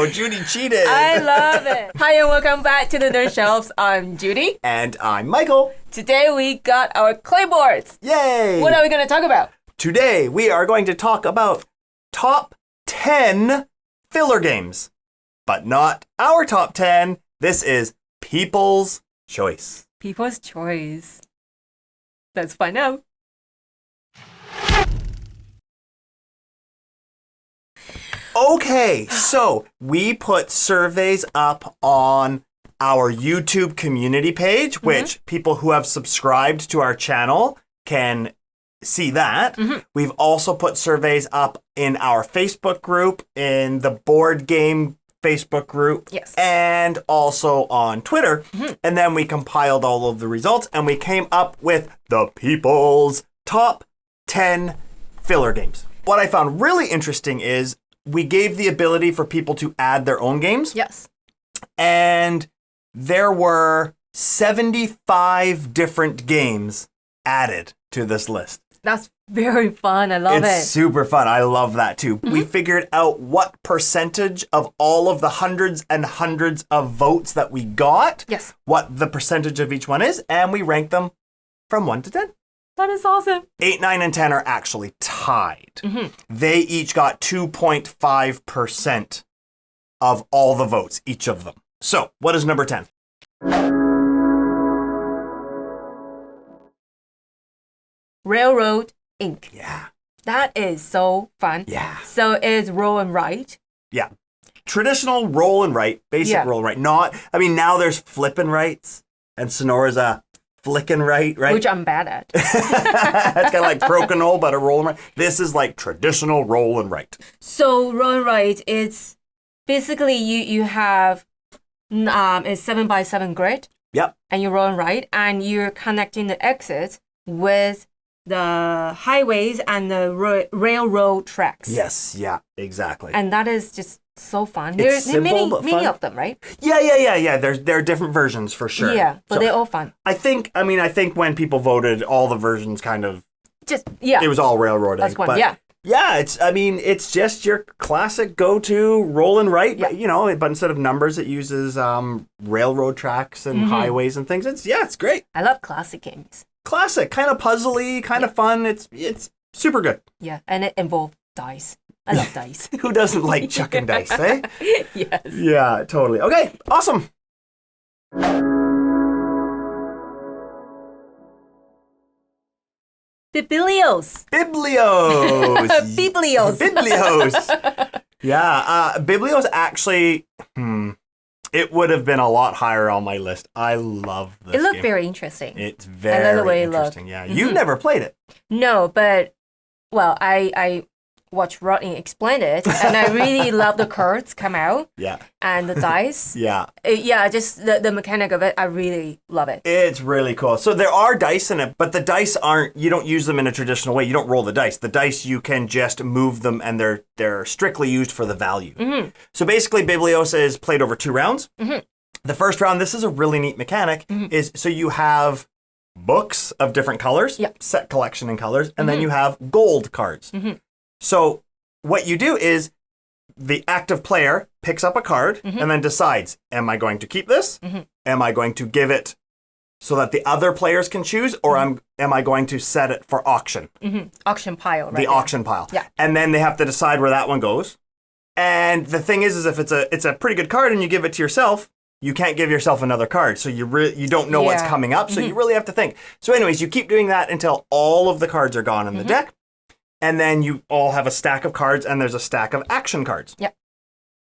Oh, Judy cheated. I love it. Hi and welcome back to the Nerd Shelves. I'm Judy. And I'm Michael. Today we got our clayboards. Yay! What are we going to talk about? Today we are going to talk about top 10 filler games. But not our top 10. This is People's Choice. People's Choice. Let's find out. Okay, so we put surveys up on our YouTube community page, which people who have subscribed to our channel can see that. We've also put surveys up in our Facebook group, in the board game Facebook group, and also on Twitter. And then we compiled all of the results and we came up with the people's top 10 filler games. What I found really interesting is we gave the ability for people to add their own games. Yes. And there were 75 different games added to this list. That's very fun. I love it. It's super fun. I love that too. We figured out what percentage of all of the hundreds and hundreds of votes that we got, what the percentage of each one is, and we ranked them from 1 to 10. That is awesome. 8, 9, and 10 are actually tied. They each got 2.5% of all the votes, each of them. So, what is number 10? Railroad Ink. Yeah. That is so fun. Yeah. So it's roll and write. Yeah. Traditional roll and write, basic roll and write. Now there's flip and writes, and Sonora's a flick and write, right? Which I'm bad at. It's kind of like crokinole, but a roll and write. This is like traditional roll and write. So roll and write, it's basically you have a 7x7 grid. Yep. And you roll and write, and you're connecting the exits with the highways and the railroad tracks. Yes, yeah, exactly. And that is just so fun. It's There are simple, many of them, right? Yeah. There are different versions for sure. Yeah, but they're all fun. I think when people voted, all the versions kind of it was all railroading. That's one. But yeah, it's just your classic go-to roll and write. Yeah. But instead of numbers, it uses railroad tracks and highways and things. It's great. I love classic games. Classic, kind of puzzly, kind of fun. It's super good. Yeah, and it involves dice. I love dice. Who doesn't like chucking dice, eh? Yes. Yeah, totally. Okay, awesome. Biblios. Biblios. Yeah, Biblios actually, it would have been a lot higher on my list. I love this It looked game. very interesting. It's very interesting. Yeah, you've never played it. No, but, well, I watched Rodney explain it, and I really love the cards come out. Yeah. And the dice. Yeah. Just the mechanic of it, I really love it. It's really cool. So there are dice in it, but the dice you don't use them in a traditional way. You don't roll the dice. The dice, you can just move them, and they're strictly used for the value. So basically, Biblios is played over 2 rounds. The first round, this is a really neat mechanic, is so you have books of different colors, set collection in colors, and then you have gold cards. So what you do is the active player picks up a card and then decides, am I going to keep this? Am I going to give it so that the other players can choose, or am I going to set it for auction? Auction pile, right? The auction pile. Yeah. And then they have to decide where that one goes. And the thing is if it's a pretty good card and you give it to yourself, you can't give yourself another card. So you don't know what's coming up. So you really have to think. So anyways, you keep doing that until all of the cards are gone in the deck. And then you all have a stack of cards, and there's a stack of action cards. Yep.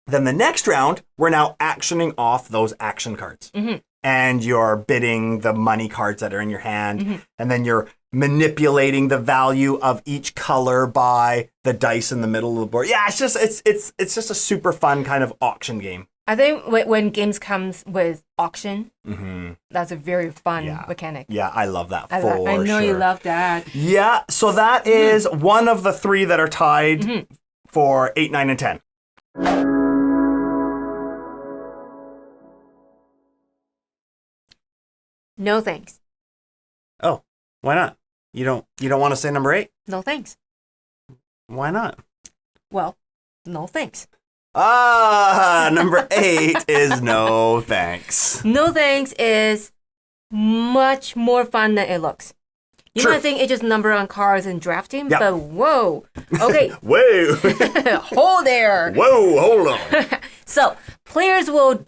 Then the next round, we're now actioning off those action cards. And you're bidding the money cards that are in your hand. And then you're manipulating the value of each color by the dice in the middle of the board. Yeah, it's just a super fun kind of auction game. I think when games comes with auction, that's a very fun mechanic. Yeah, I love that I know you love that. Yeah, so that is one of the 3 that are tied for 8, 9, and 10. No thanks. Oh, why not? You don't want to say number 8? No thanks. Why not? Well, no thanks. Number 8 is no thanks. No thanks is much more fun than it looks. You True. might think it's just number on cards and drafting, Yep. but whoa. Okay, Whoa. hold there. Whoa, hold on. So players will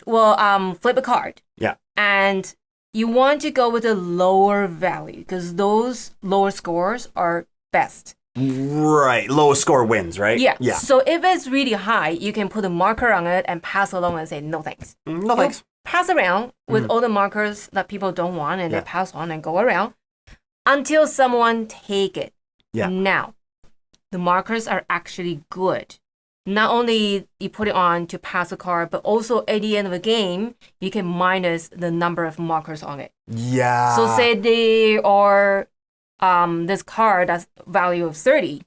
flip a card, Yeah. and you want to go with a lower value because those lower scores are best. Right. Lowest score wins, right? Yeah. Yeah. So if it's really high, you can put a marker on it and pass along and say no thanks. No thanks. Pass around with all the markers that people don't want, and Yeah. they pass on and go around until someone take it. Yeah. Now, the markers are actually good. Not only you put it on to pass a card, but also at the end of the game, you can minus the number of markers on it. Yeah. So say they are this card that's value of 30,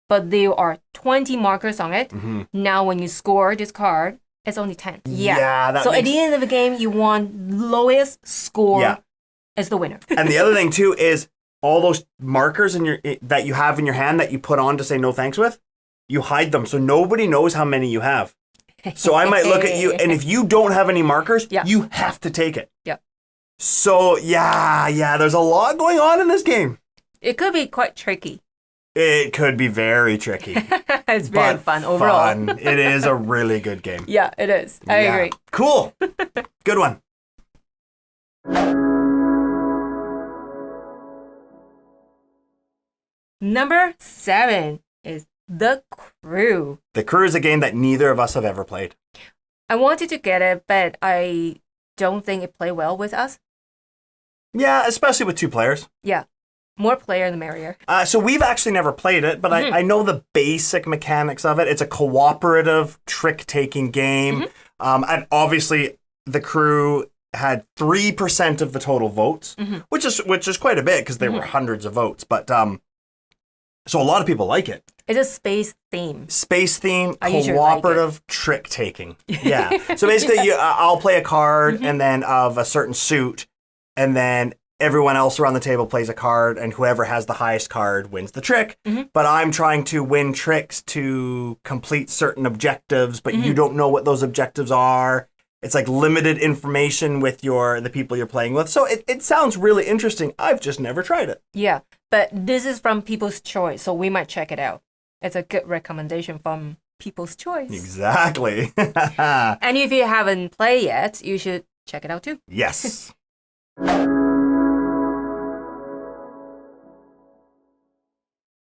but there are 20 markers on it. Now when you score this card, it's only 10. Yeah, that so at makes- the end of the game, you want lowest score Yeah. as the winner. And the other thing too is all those markers that you have in your hand that you put on to say no thanks with, you hide them so nobody knows how many you have. So I might look at you, and if you don't have any markers, Yeah. you have to take it. Yep. So yeah, there's a lot going on in this game. It could be quite tricky. It could be very tricky. It's very but fun overall. Fun. It is a really good game. Yeah, it is. I Yeah. agree. Cool. Good one. Number 7 is The Crew. The Crew is a game that neither of us have ever played. I wanted to get it, but I don't think it played well with us. Yeah, especially with 2 players. Yeah. More player, the merrier. So we've actually never played it, but I know the basic mechanics of it. It's a cooperative trick-taking game. And obviously, The Crew had 3% of the total votes, which is quite a bit because there were hundreds of votes. But so a lot of people like it. It's a space theme. Space theme, I usually like cooperative trick taking. Yeah. So basically, I'll play a card and then of a certain suit, and then everyone else around the table plays a card, and whoever has the highest card wins the trick. But I'm trying to win tricks to complete certain objectives, but you don't know what those objectives are. It's like limited information with the people you're playing with. So it sounds really interesting. I've just never tried it. Yeah, but this is from People's Choice, so we might check it out. It's a good recommendation from People's Choice. Exactly. And if you haven't played yet, you should check it out too. Yes.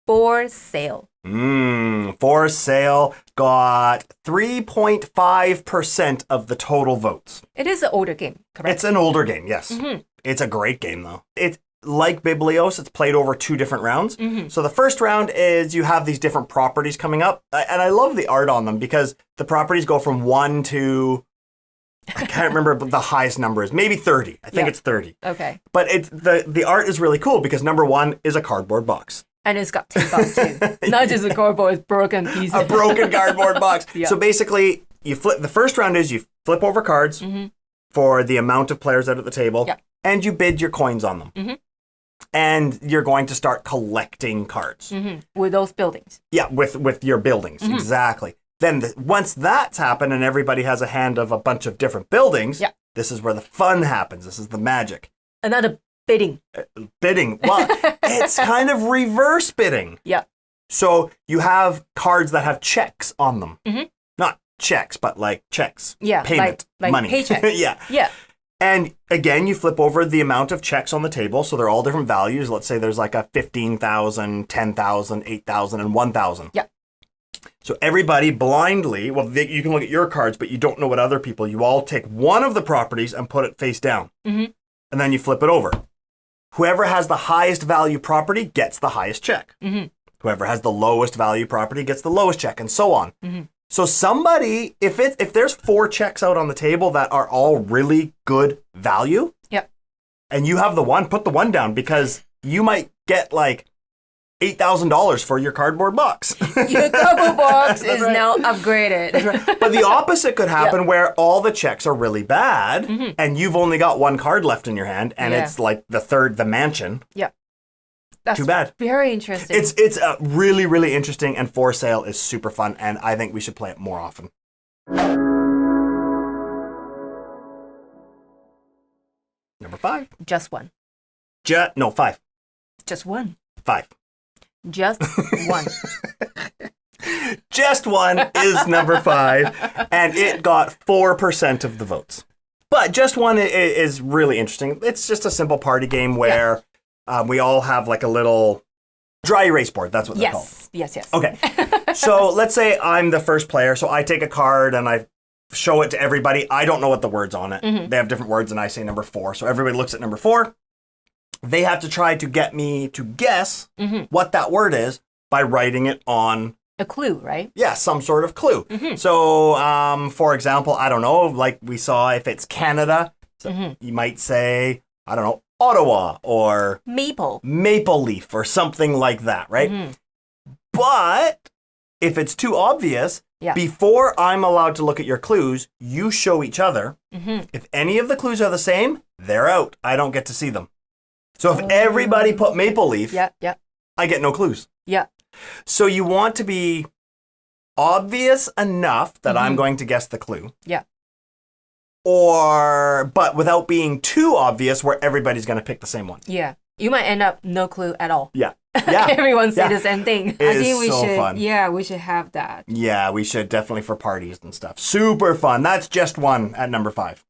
For Sale. For Sale got 3.5% of the total votes. It is an older game, correct? It's an older game, yes. It's a great game, though. It's like Biblios, it's played over 2 different rounds. So the first round is you have these different properties coming up. And I love the art on them because the properties go from 1 to, I can't remember what the highest number is, maybe 30. I think it's 30. Okay. But the art is really cool because number 1 is a cardboard box. And it's got tape on too. Not just a cardboard, it's broken pieces. A broken cardboard box. Yeah. So basically, the first round is you flip over cards for the amount of players out at the table, and you bid your coins on them. And you're going to start collecting cards. With those buildings. Yeah, with your buildings, exactly. Then once that's happened and everybody has a hand of a bunch of different buildings, this is where the fun happens. This is the magic. Another bidding. Bidding. Well, it's kind of reverse bidding. Yeah. So you have cards that have checks on them. Not checks, but like checks. Yeah. Payment. Like money. paycheck. Yeah. Yeah. And again, you flip over the amount of checks on the table. So they're all different values. Let's say there's like a 15,000, 10,000, 8,000, and 1,000. Yeah. So everybody blindly, you can look at your cards, but you don't know what other people, you all take one of the properties and put it face down. And then you flip it over. Whoever has the highest value property gets the highest check. Whoever has the lowest value property gets the lowest check, and so on. So somebody, if there's 4 checks out on the table that are all really good value, and you have the one, put the one down because you might get like $8,000 for your cardboard box. Your cardboard box is now upgraded. But the opposite could happen where all the checks are really bad and you've only got one card left in your hand and it's like the mansion. Yeah. That's too bad. Very interesting. It's really, really interesting, and For Sale is super fun, and I think we should play it more often. Number 5. Just one. No, 5. Just one. 5. Just one. Just one is number 5, and it got 4% of the votes. But just one is really interesting. It's just a simple party game where we all have like a little dry erase board. That's what they're called. Yes. Okay. So let's say I'm the first player. So I take a card and I show it to everybody. I don't know what the word's on it. They have different words, and I say number 4. So everybody looks at number 4. They have to try to get me to guess what that word is by writing it on a clue, right? Yeah, some sort of clue. So, for example, I don't know, like we saw, if it's Canada, so you might say, I don't know, Ottawa or maple leaf or something like that, right? But if it's too obvious, before I'm allowed to look at your clues, you show each other. If any of the clues are the same, they're out. I don't get to see them. So if everybody put maple leaf, I get no clues. So you want to be obvious enough that I'm going to guess the clue. But without being too obvious where everybody's going to pick the same one. You might end up no clue at all. Yeah. Everyone say the same thing. I think we should fun. Yeah, we should have that. Yeah, we should definitely for parties and stuff. Super fun. That's just one at number 5.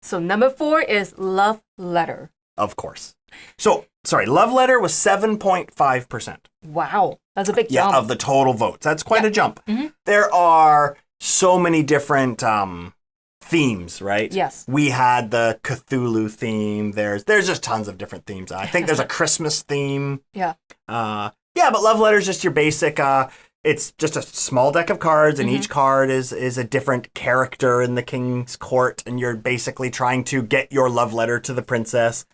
So number 4 is love letter. Of course. So, sorry, love letter was 7.5%. Wow, that's a big jump. Of the total votes. That's quite a jump. There are so many different themes, right? Yes. We had the Cthulhu theme. There's just tons of different themes. I think there's a Christmas theme. But love letter is just your basic. It's just a small deck of cards, and each card is a different character in the king's court, and you're basically trying to get your love letter to the princess.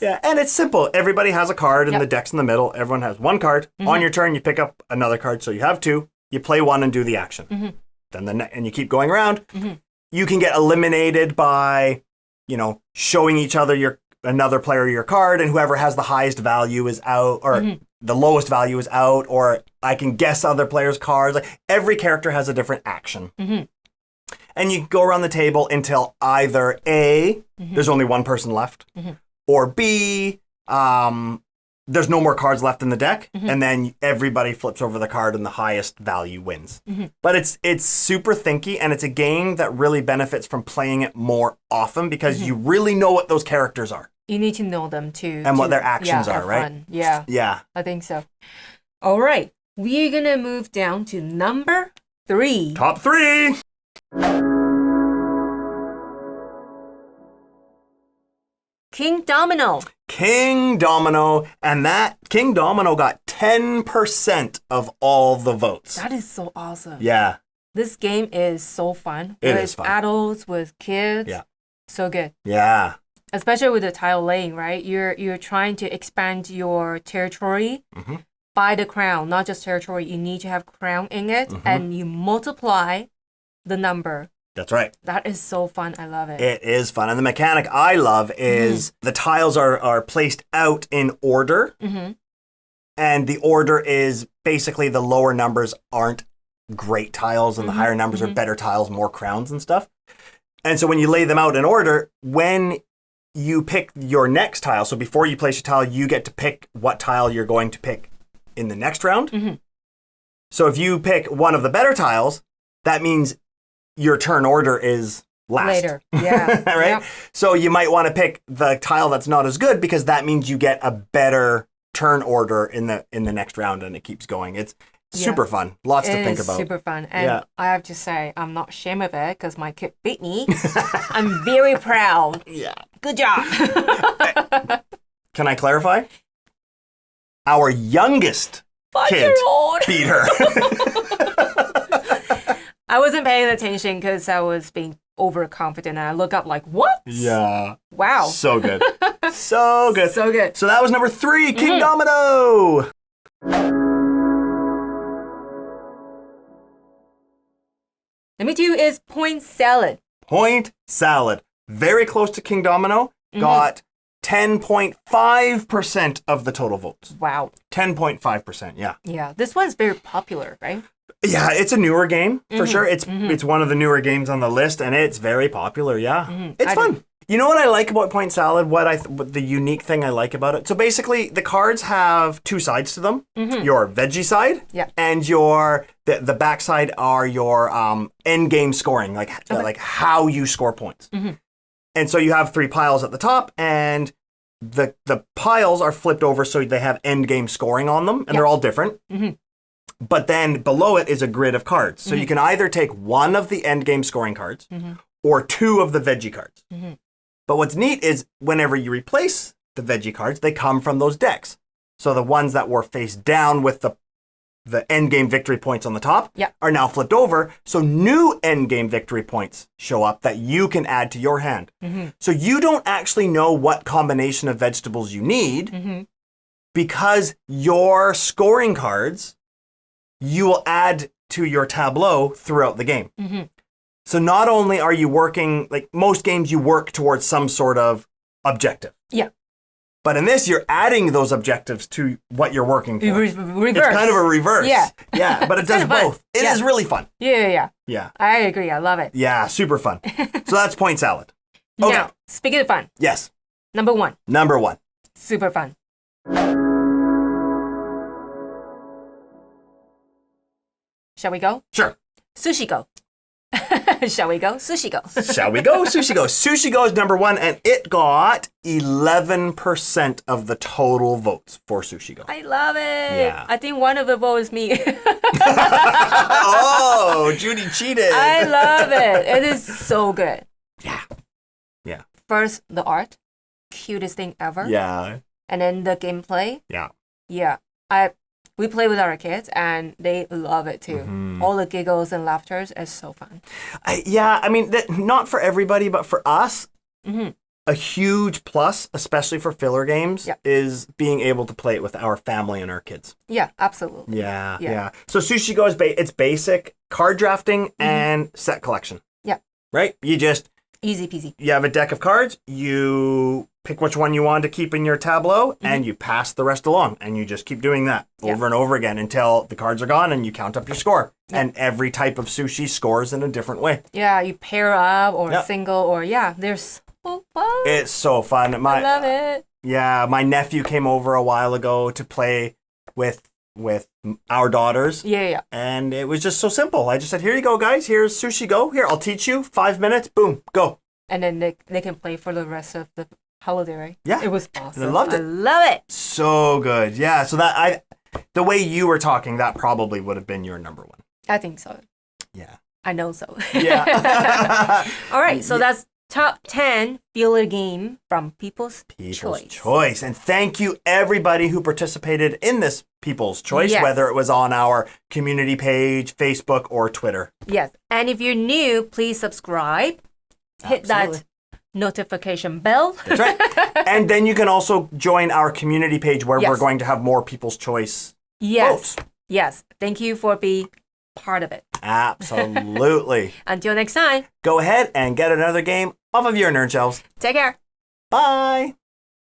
Yeah, and it's simple. Everybody has a card, and the deck's in the middle. Everyone has one card. On your turn, you pick up another card, so you have 2. You play one and do the action. Then and you keep going around. You can get eliminated by, showing each other another player your card, and whoever has the highest value is out, or the lowest value is out, or I can guess other players' cards. Like, every character has a different action. And you go around the table until either A, there's only one person left, or B, there's no more cards left in the deck, and then everybody flips over the card and the highest value wins. But it's super thinky, and it's a game that really benefits from playing it more often because you really know what those characters are. You need to know them too. And what their actions are, right? Fun. Yeah. Yeah. I think so. All right. We're going to move down to number 3. Top 3. King Domino. King Domino. And that King Domino got 10% of all the votes. That is so awesome. Yeah. This game is so fun. It is fun. With adults, with kids. Yeah. So good. Yeah. Especially with the tile laying, right? You're trying to expand your territory by the crown, not just territory. You need to have crown in it, and you multiply the number. That's right. That is so fun. I love it. It is fun. And the mechanic I love is the tiles are placed out in order. And the order is basically the lower numbers aren't great tiles, and the higher numbers are better tiles, more crowns and stuff. And so when you lay them out in order, when you pick your next tile, so before you place your tile, you get to pick what tile you're going to pick in the next round. So if you pick one of the better tiles, that means your turn order is last. Later. Yeah. Right? Yep. So you might want to pick the tile that's not as good, because that means you get a better turn order in the next round, and it keeps going. It's super fun. Lots to think about. It is super fun. And I have to say, I'm not ashamed of it because my kid beat me. I'm very proud. Yeah. Good job. Can I clarify? Our youngest kid beat her. I wasn't paying attention because I was being overconfident. And I look up like, what? Yeah. Wow. So good. So good. So good. So that was number 3, King Domino. Number 2 is point salad. Point salad. Very close to King Domino. Got 10.5% of the total votes. Wow. 10.5%, yeah. Yeah, this one's very popular, right? Yeah, it's a newer game for sure. It's one of the newer games on the list, and it's very popular. Yeah, it's fun. You know what I like about Point Salad? What the unique thing I like about it? So basically, the cards have two sides to them. Your veggie side, and your the back side are your end game scoring, like how you score points. And so you have three piles at the top, and the piles are flipped over so they have end game scoring on them, and they're all different. But then below it is a grid of cards. So you can either take one of the end game scoring cards or two of the veggie cards. But what's neat is whenever you replace the veggie cards, they come from those decks. So the ones that were face down with the end game victory points on the top are now flipped over. So new end game victory points show up that you can add to your hand. So you don't actually know what combination of vegetables you need because your scoring cards you will add to your tableau throughout the game. So not only are you working, like most games, you work towards some sort of objective. Yeah. But in this, you're adding those objectives to what you're working for. Reverse. It's kind of a reverse. Yeah. Yeah, but it does both. It is really fun. Yeah. Yeah. I agree. I love it. Yeah, super fun. So that's Point Salad. Okay. Now, speaking of fun. Yes. Number one. Super fun. Shall we go? Sure. Sushi Go. Shall we go? Sushi Go. Shall we go? Sushi Go. Sushi Go is number one, and it got 11% of the total votes for Sushi Go. I love it. Yeah. I think one of the votes is me. Oh, Judy cheated. I love it. It is so good. Yeah. Yeah. First, the art. Cutest thing ever. Yeah. And then the gameplay. Yeah. Yeah. We play with our kids and they love it too. All the giggles and laughters is so fun. I mean, not for everybody, but for us, a huge plus, especially for filler games, is being able to play it with our family and our kids. Yeah, absolutely. Yeah. So Sushi Go is it's basic card drafting and set collection. Yeah. Right? You just... Easy peasy. You have a deck of cards, you pick which one you want to keep in your tableau, and you pass the rest along. And you just keep doing that over and over again until the cards are gone and you count up your score. And every type of sushi scores in a different way. Yeah, you pair up or single or they're so fun. It's so fun. I love it. Yeah, my nephew came over a while ago to play with our daughters. Yeah. And it was just so simple. I just said, here you go, guys. Here's Sushi Go. Here, I'll teach you. 5 minutes. Boom. Go. And then they can play for the rest of the holiday, right? Yeah. It was awesome. I loved it. I love it. So good. Yeah. So the way you were talking, that probably would have been your number one. I think so. Yeah. I know so. Yeah. All right. So that's top 10 filler game from People's Choice. And thank you everybody who participated in this People's Choice, whether it was on our community page, Facebook, or Twitter. Yes. And if you're new, please subscribe. Hit that notification bell. That's right. And then you can also join our community page where we're going to have more People's Choice votes. Yes. Thank you for being part of it. Absolutely. Until next time. Go ahead and get another game off of your nerd shelves. Take care. Bye.